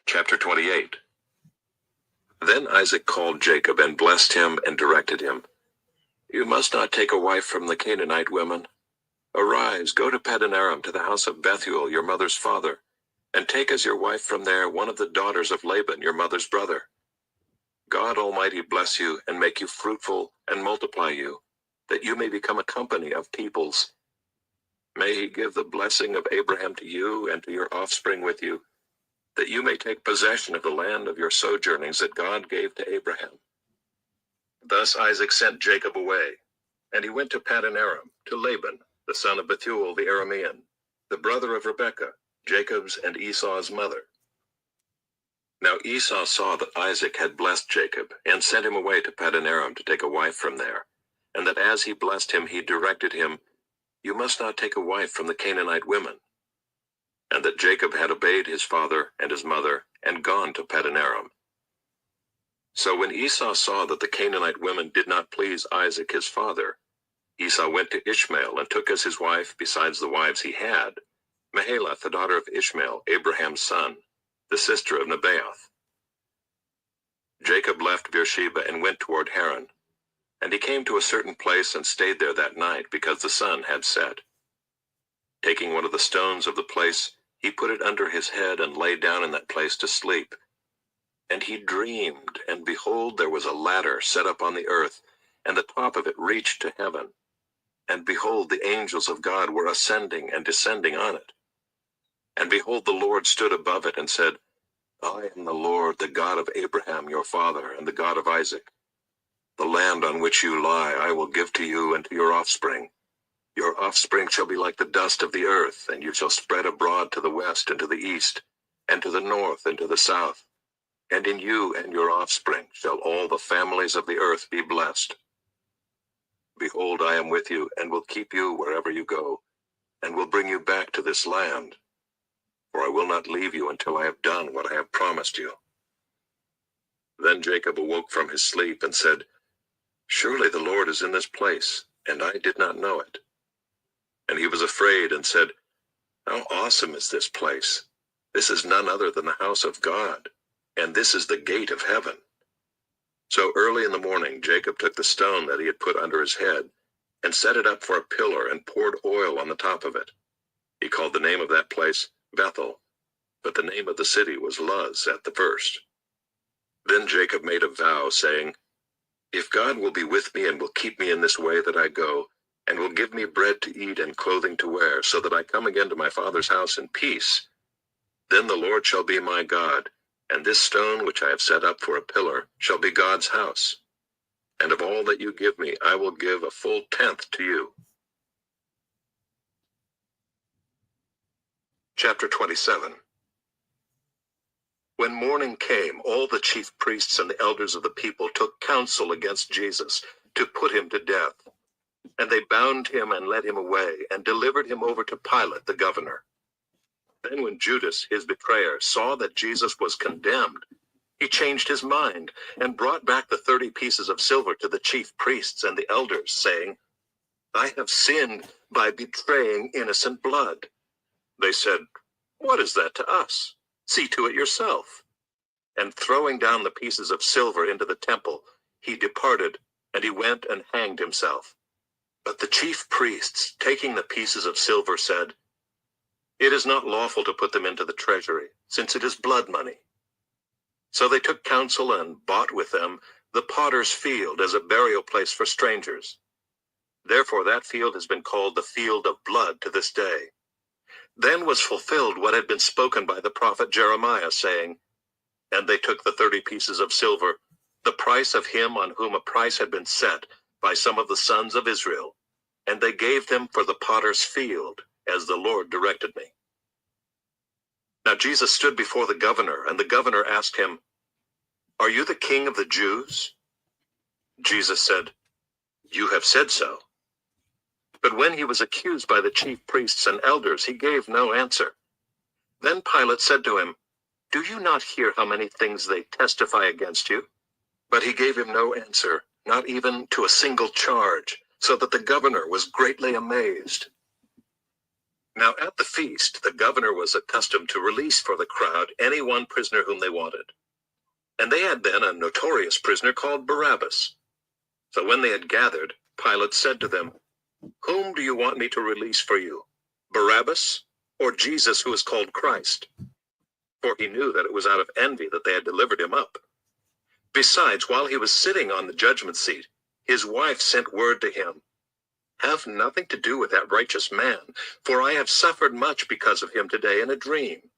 Chapter 28. Then Isaac called Jacob and blessed him and directed him, "You must not take a wife from the Canaanite women. Arise, go to Paddan Aram to the house of Bethuel, your mother's father, and take as your wife from there one of the daughters of Laban, your mother's brother. God Almighty bless you and make you fruitful and multiply you, that you may become a company of peoples. May he give the blessing of Abraham to you and to your offspring with you, that you may take possession of the land of your sojournings that God gave to Abraham." Thus Isaac sent Jacob away, and he went to Paddan Aram, to Laban, the son of Bethuel the Aramean, the brother of Rebekah, Jacob's and Esau's mother. Now Esau saw that Isaac had blessed Jacob, and sent him away to Paddan Aram to take a wife from there, and that as he blessed him he directed him, "You must not take a wife from the Canaanite women," and that Jacob had obeyed his father and his mother, and gone to Paddan Aram. So when Esau saw that the Canaanite women did not please Isaac his father, Esau went to Ishmael and took as his wife, besides the wives he had, Mahalath, the daughter of Ishmael, Abraham's son, the sister of Nebaioth. Jacob left Beersheba and went toward Haran, and he came to a certain place and stayed there that night, because the sun had set. Taking one of the stones of the place, he put it under his head and lay down in that place to sleep. And he dreamed, and behold, there was a ladder set up on the earth, and the top of it reached to heaven. And behold, the angels of God were ascending and descending on it. And behold, the Lord stood above it and said, "I am the Lord, the God of Abraham your father, and the God of Isaac. The land on which you lie I will give to you and to your offspring. Your offspring shall be like the dust of the earth, and you shall spread abroad to the west and to the east, and to the north and to the south. And in you and your offspring shall all the families of the earth be blessed. Behold, I am with you, and will keep you wherever you go, and will bring you back to this land. For I will not leave you until I have done what I have promised you." Then Jacob awoke from his sleep and said, "Surely the Lord is in this place, and I did not know it." And he was afraid and said, "How awesome is this place! This is none other than the house of God, and this is the gate of heaven." So early in the morning Jacob took the stone that he had put under his head, and set it up for a pillar, and poured oil on the top of it. He called the name of that place Bethel, but the name of the city was Luz at the first. Then Jacob made a vow, saying, "If God will be with me and will keep me in this way that I go, and will give me bread to eat and clothing to wear, so that I come again to my father's house in peace, then the Lord shall be my God, and this stone which I have set up for a pillar shall be God's house. And of all that you give me, I will give a full tenth to you." Chapter 27. When morning came, all the chief priests and the elders of the people took counsel against Jesus to put him to death. And they bound him and led him away, and delivered him over to Pilate the governor. Then when Judas, his betrayer, saw that Jesus was condemned, he changed his mind, and brought back the 30 pieces of silver to the chief priests and the elders, saying, "I have sinned by betraying innocent blood." They said, "What is that to us? See to it yourself." And throwing down the pieces of silver into the temple, he departed, and he went and hanged himself. But the chief priests, taking the pieces of silver, said, "It is not lawful to put them into the treasury, since it is blood money." So they took counsel and bought with them the potter's field as a burial place for strangers. Therefore that field has been called the field of blood to this day. Then was fulfilled what had been spoken by the prophet Jeremiah, saying, "And they took the 30 pieces of silver, the price of him on whom a price had been set by some of the sons of Israel, and they gave them for the potter's field, as the Lord directed me." Now Jesus stood before the governor, and the governor asked him, "Are you the king of the Jews?" Jesus said, "You have said so." But when he was accused by the chief priests and elders, he gave no answer. Then Pilate said to him, "Do you not hear how many things they testify against you?" But he gave him no answer, not even to a single charge, so that the governor was greatly amazed. Now at the feast, the governor was accustomed to release for the crowd any one prisoner whom they wanted. And they had then a notorious prisoner called Barabbas. So when they had gathered, Pilate said to them, "Whom do you want me to release for you, Barabbas or Jesus who is called Christ?" For he knew that it was out of envy that they had delivered him up. Besides, while he was sitting on the judgment seat, his wife sent word to him, "Have nothing to do with that righteous man, for I have suffered much because of him today in a dream."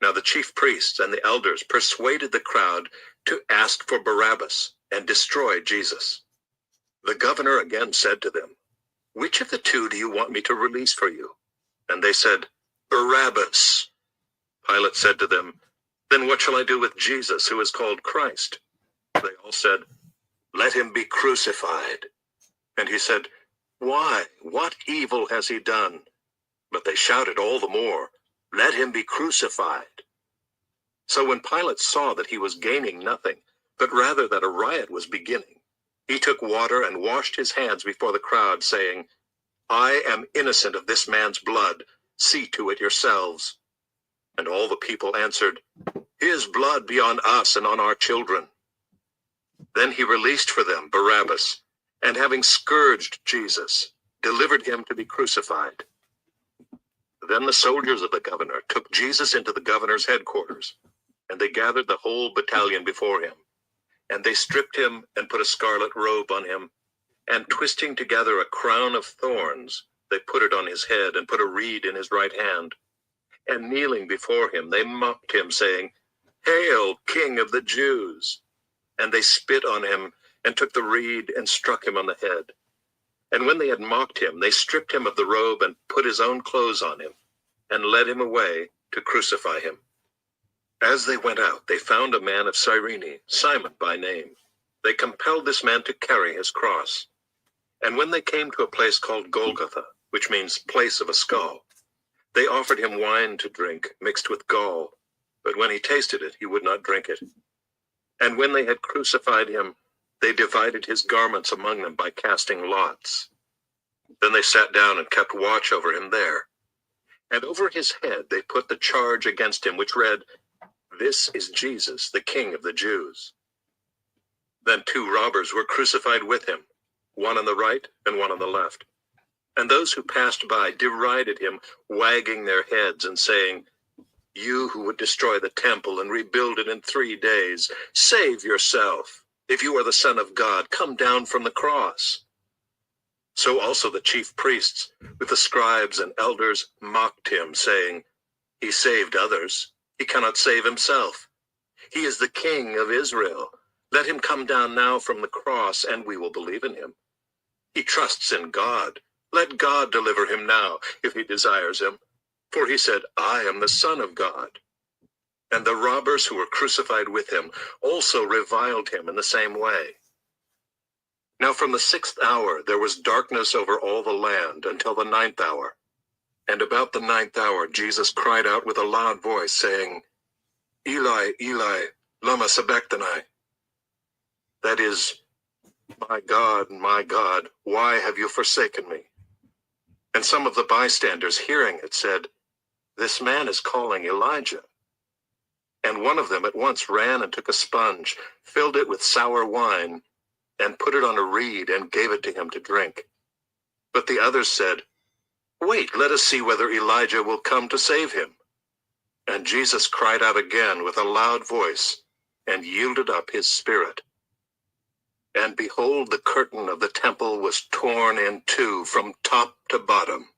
Now the chief priests and the elders persuaded the crowd to ask for Barabbas and destroy Jesus. The governor again said to them, "Which of the two do you want me to release for you?" And they said, "Barabbas." Pilate said to them, "Then what shall I do with Jesus, who is called Christ?" They all said, "Let him be crucified." And he said, "Why? What evil has he done?" But they shouted all the more, "Let him be crucified." So when Pilate saw that he was gaining nothing, but rather that a riot was beginning, he took water and washed his hands before the crowd, saying, "I am innocent of this man's blood. See to it yourselves." And all the people answered, "His blood be on us and on our children." Then he released for them Barabbas, and having scourged Jesus, delivered him to be crucified. Then the soldiers of the governor took Jesus into the governor's headquarters, and they gathered the whole battalion before him. And they stripped him and put a scarlet robe on him, and twisting together a crown of thorns, they put it on his head and put a reed in his right hand. And kneeling before him, they mocked him, saying, "Hail, King of the Jews!" And they spit on him and took the reed and struck him on the head. And when they had mocked him, they stripped him of the robe and put his own clothes on him, and led him away to crucify him. As they went out, they found a man of Cyrene, Simon by name. They compelled this man to carry his cross. And when they came to a place called Golgotha, which means place of a skull, they offered him wine to drink mixed with gall, but when he tasted it, he would not drink it. And when they had crucified him, they divided his garments among them by casting lots. Then they sat down and kept watch over him there. And over his head they put the charge against him, which read, "This is Jesus, the King of the Jews." Then 2 robbers were crucified with him, one on the right and one on the left. And those who passed by derided him, wagging their heads and saying, "You who would destroy the temple and rebuild it in 3 days, save yourself. If you are the Son of God, come down from the cross." So also the chief priests, with the scribes and elders, mocked him, saying, "He saved others. He cannot save himself. He is the King of Israel. Let him come down now from the cross, and we will believe in him. He trusts in God. Let God deliver him now, if he desires him. For he said, 'I am the Son of God.'" And the robbers who were crucified with him also reviled him in the same way. Now from the 6th hour there was darkness over all the land until the 9th hour. And about the 9th hour Jesus cried out with a loud voice, saying, "Eli, Eli, lama sabachthani?" That is, my God, why have you forsaken me?" And some of the bystanders, hearing it, said, "This man is calling Elijah." And one of them at once ran and took a sponge, filled it with sour wine, and put it on a reed and gave it to him to drink. But the others said, "Wait, let us see whether Elijah will come to save him." And Jesus cried out again with a loud voice, and yielded up his spirit. And behold, the curtain of the temple was torn in two from top to bottom.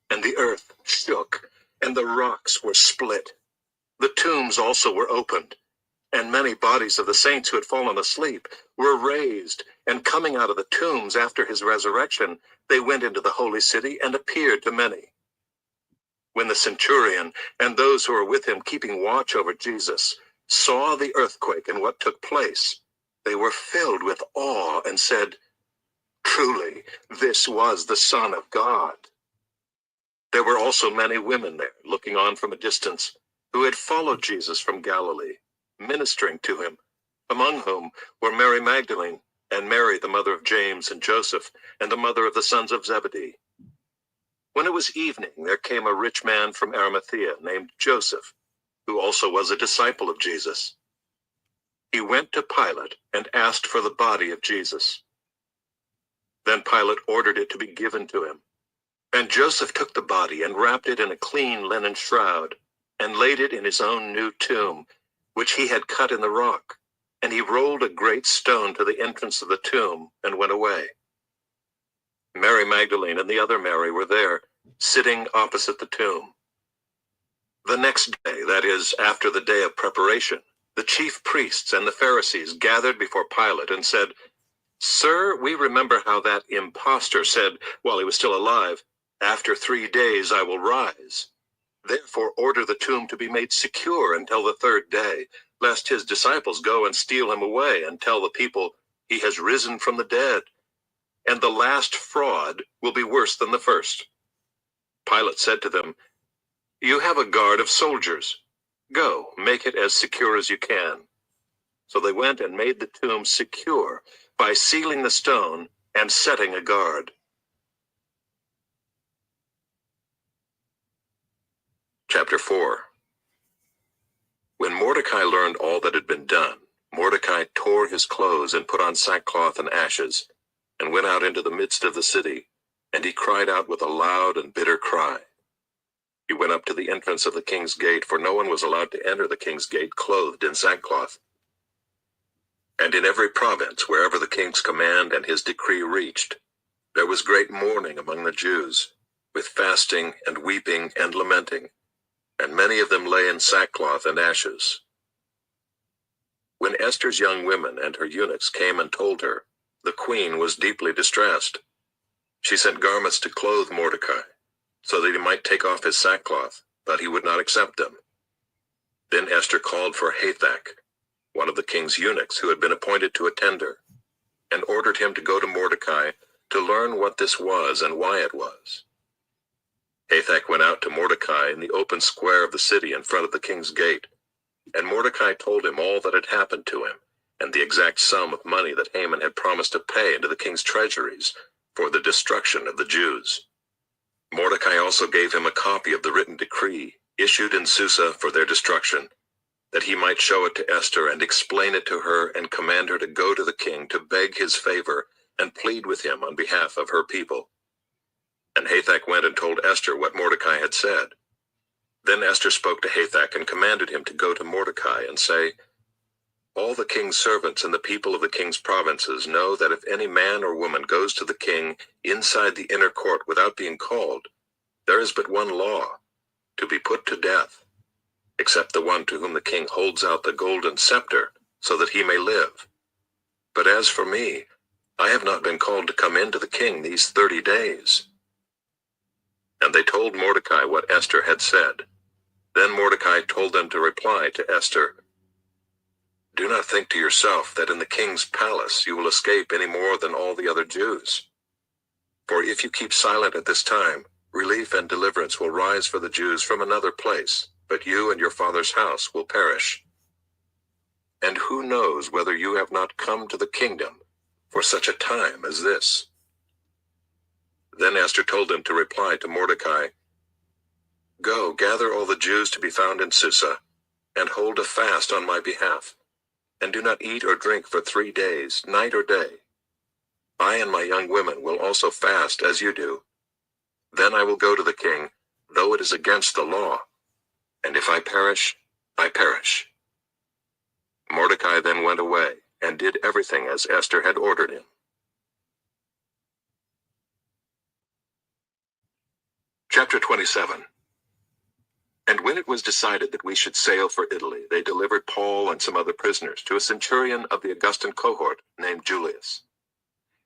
And the earth shook, and the rocks were split. The tombs also were opened, and many bodies of the saints who had fallen asleep were raised, and coming out of the tombs after his resurrection, they went into the holy city and appeared to many. When the centurion and those who were with him keeping watch over Jesus saw the earthquake and what took place, they were filled with awe and said, "Truly, this was the Son of God." There were also many women there, looking on from a distance, who had followed Jesus from Galilee, ministering to him, among whom were Mary Magdalene, and Mary the mother of James and Joseph, and the mother of the sons of Zebedee. When it was evening, there came a rich man from Arimathea named Joseph, who also was a disciple of Jesus. He went to Pilate and asked for the body of Jesus. Then Pilate ordered it to be given to him. And Joseph took the body and wrapped it in a clean linen shroud and laid it in his own new tomb, which he had cut in the rock. And he rolled a great stone to the entrance of the tomb and went away. Mary Magdalene and the other Mary were there, sitting opposite the tomb. The next day, that is, after the day of preparation, the chief priests and the Pharisees gathered before Pilate and said, "Sir, we remember how that impostor said, while he was still alive, 'After 3 days I will rise.' Therefore order the tomb to be made secure until the 3rd day, lest his disciples go and steal him away and tell the people, 'He has risen from the dead.' And the last fraud will be worse than the first." Pilate said to them, "You have a guard of soldiers. Go, make it as secure as you can." So they went and made the tomb secure by sealing the stone and setting a guard. Chapter 4. When Mordecai learned all that had been done, Mordecai tore his clothes and put on sackcloth and ashes, and went out into the midst of the city, and he cried out with a loud and bitter cry. He went up to the entrance of the king's gate, for no one was allowed to enter the king's gate clothed in sackcloth. And in every province, wherever the king's command and his decree reached, there was great mourning among the Jews, with fasting and weeping and lamenting, and many of them lay in sackcloth and ashes. When Esther's young women and her eunuchs came and told her, the queen was deeply distressed. She sent garments to clothe Mordecai, so that he might take off his sackcloth, but he would not accept them. Then Esther called for Hathach, one of the king's eunuchs who had been appointed to attend her, and ordered him to go to Mordecai to learn what this was and why it was. Hathach went out to Mordecai in the open square of the city in front of the king's gate, and Mordecai told him all that had happened to him, and the exact sum of money that Haman had promised to pay into the king's treasuries for the destruction of the Jews. Mordecai also gave him a copy of the written decree issued in Susa for their destruction, that he might show it to Esther and explain it to her and command her to go to the king to beg his favor and plead with him on behalf of her people. And Hathach went and told Esther what Mordecai had said. Then Esther spoke to Hathach and commanded him to go to Mordecai and say, "All the king's servants and the people of the king's provinces know that if any man or woman goes to the king inside the inner court without being called, there is but one law, to be put to death, except the one to whom the king holds out the golden scepter, so that he may live. But as for me, I have not been called to come in to the king these 30 days." And they told Mordecai what Esther had said. Then Mordecai told them to reply to Esther, "Do not think to yourself that in the king's palace you will escape any more than all the other Jews. For if you keep silent at this time, relief and deliverance will rise for the Jews from another place, but you and your father's house will perish. And who knows whether you have not come to the kingdom for such a time as this?" Then Esther told them to reply to Mordecai, "Go, gather all the Jews to be found in Susa, and hold a fast on my behalf, and do not eat or drink for 3 days, night or day. I and my young women will also fast as you do. Then I will go to the king, though it is against the law, and if I perish, I perish." Mordecai then went away and did everything as Esther had ordered him. Chapter 27. And when it was decided that we should sail for Italy, they delivered Paul and some other prisoners to a centurion of the Augustan cohort named Julius.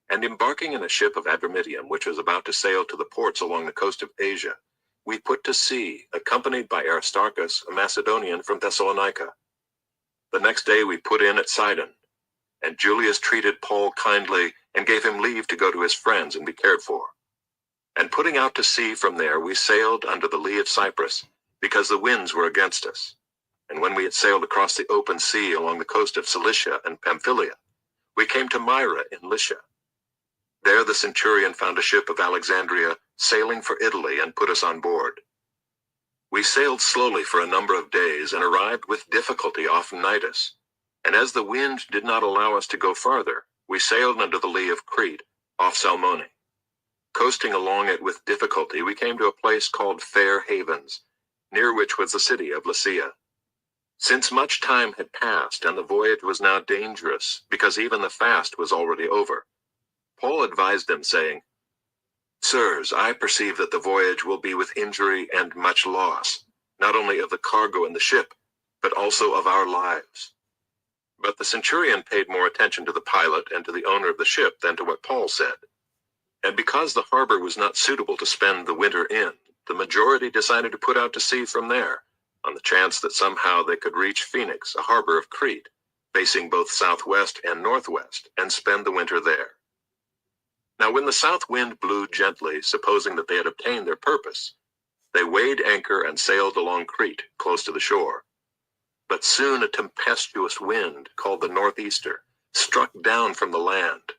And embarking in a ship of Adramyttium, which was about to sail to the ports along the coast of Asia, we put to sea, accompanied by Aristarchus, a Macedonian from Thessalonica. The next day we put in at Sidon, and Julius treated Paul kindly and gave him leave to go to his friends and be cared for. And putting out to sea from there, we sailed under the lee of Cyprus, because the winds were against us. And when we had sailed across the open sea along the coast of Cilicia and Pamphylia, we came to Myra in Lycia. There the centurion found a ship of Alexandria sailing for Italy, and put us on board. We sailed slowly for a number of days and arrived with difficulty off Cnidus, and as the wind did not allow us to go farther, we sailed under the lee of Crete, off Salmone. Coasting along it with difficulty, we came to a place called Fair Havens, near which was the city of Lasea. Since much time had passed and the voyage was now dangerous, because even the fast was already over, Paul advised them, saying, "Sirs, I perceive that the voyage will be with injury and much loss, not only of the cargo and the ship, but also of our lives." But the centurion paid more attention to the pilot and to the owner of the ship than to what Paul said. And because the harbor was not suitable to spend the winter in, the majority decided to put out to sea from there, on the chance that somehow they could reach Phoenix, a harbor of Crete, facing both southwest and northwest, and spend the winter there. Now when the south wind blew gently, supposing that they had obtained their purpose, they weighed anchor and sailed along Crete, close to the shore. But soon a tempestuous wind, called the northeaster, struck down from the land,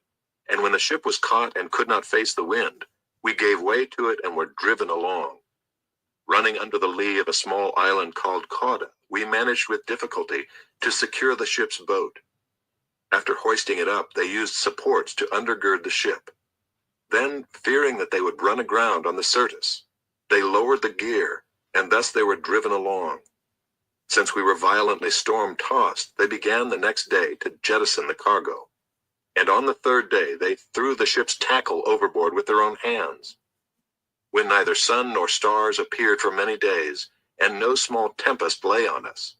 and when the ship was caught and could not face the wind, we gave way to it and were driven along. Running under the lee of a small island called Cauda, we managed with difficulty to secure the ship's boat. After hoisting it up, they used supports to undergird the ship. Then, fearing that they would run aground on the Syrtis, they lowered the gear, and thus they were driven along. Since we were violently storm-tossed, they began the next day to jettison the cargo. And on the third day they threw the ship's tackle overboard with their own hands. When neither sun nor stars appeared for many days, and no small tempest lay on us,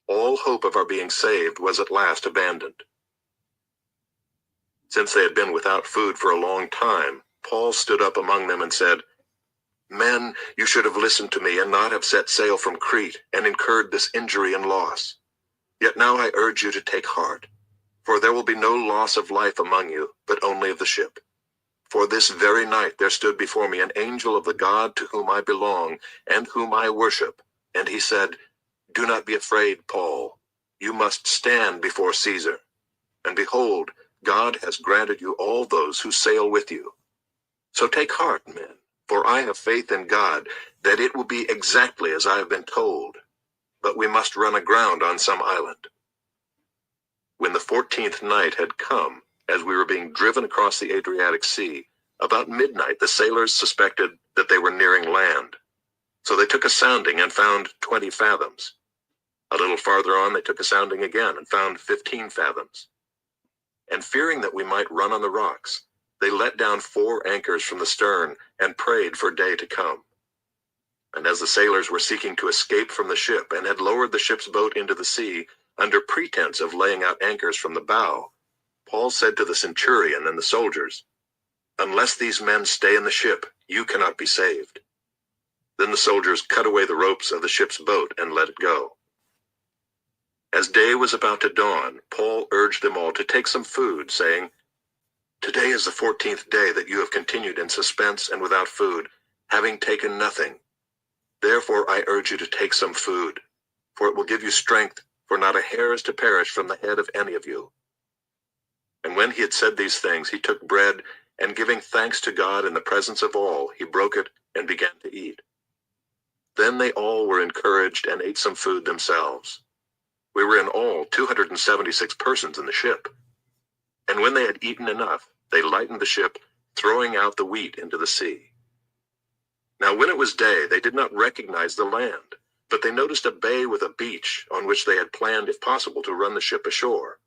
all hope of our being saved was at last abandoned. Since they had been without food for a long time, Paul stood up among them and said, "Men, you should have listened to me and not have set sail from Crete and incurred this injury and loss. Yet now I urge you to take heart, for there will be no loss of life among you, but only of the ship. For this very night there stood before me an angel of the God to whom I belong and whom I worship, and he said, 'Do not be afraid, Paul. You must stand before Caesar. And behold, God has granted you all those who sail with you. So take heart, men, for I have faith in God that it will be exactly as I have been told. But we must run aground on some island.' When the 14th night had come, as we were being driven across the Adriatic Sea, about midnight the sailors suspected that they were nearing land. So they took a sounding and found 20 fathoms. A little farther on they took a sounding again and found 15 fathoms. And fearing that we might run on the rocks, they let down 4 anchors from the stern and prayed for day to come. And as the sailors were seeking to escape from the ship and had lowered the ship's boat into the sea under pretense of laying out anchors from the bow, Paul said to the centurion and the soldiers, 'Unless these men stay in the ship, you cannot be saved.' Then the soldiers cut away the ropes of the ship's boat and let it go. As day was about to dawn, Paul urged them all to take some food, saying, 'Today is the 14th day that you have continued in suspense and without food, having taken nothing. Therefore I urge you to take some food, for it will give you strength, for not a hair is to perish from the head of any of you.' And when he had said these things, he took bread, and giving thanks to God in the presence of all, he broke it and began to eat. Then they all were encouraged and ate some food themselves. We were in all 276 persons in the ship. And when they had eaten enough, they lightened the ship, throwing out the wheat into the sea. Now when it was day, they did not recognize the land, but they noticed a bay with a beach on which they had planned, if possible, to run the ship ashore.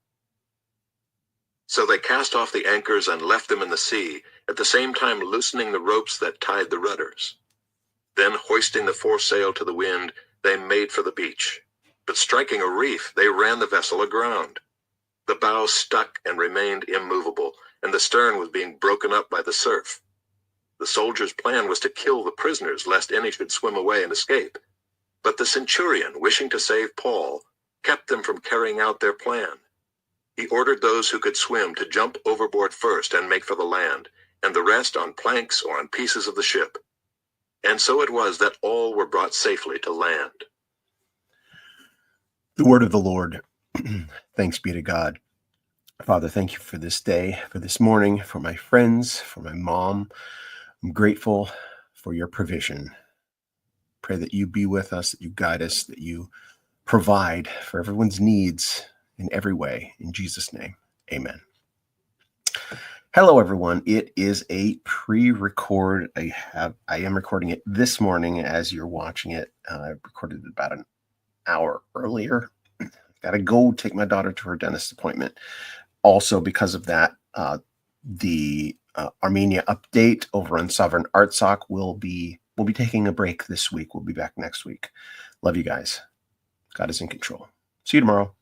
So they cast off the anchors and left them in the sea, at the same time loosening the ropes that tied the rudders. Then, hoisting the foresail to the wind, they made for the beach. But striking a reef, they ran the vessel aground. The bow stuck and remained immovable, and the stern was being broken up by the surf. The soldiers' plan was to kill the prisoners, lest any should swim away and escape. But the centurion, wishing to save Paul, kept them from carrying out their plan. He ordered those who could swim to jump overboard first and make for the land, and the rest on planks or on pieces of the ship. And so it was that all were brought safely to land. The word of the Lord. Thanks be to God. Father, thank you for this day, for this morning, for my friends, for my mom. I'm grateful for your provision. Pray that you be with us, that you guide us, that you provide for everyone's needs in every way. In Jesus' name, amen. Hello, everyone. It is a pre-record. I am recording it this morning as you're watching it. I recorded it about an hour earlier. Got to go take my daughter to her dentist appointment. Also, because of that, the Armenia update over on Sovereign Art Sock will be taking a break this week. We'll be back next week. Love you guys. God is in control. See you tomorrow.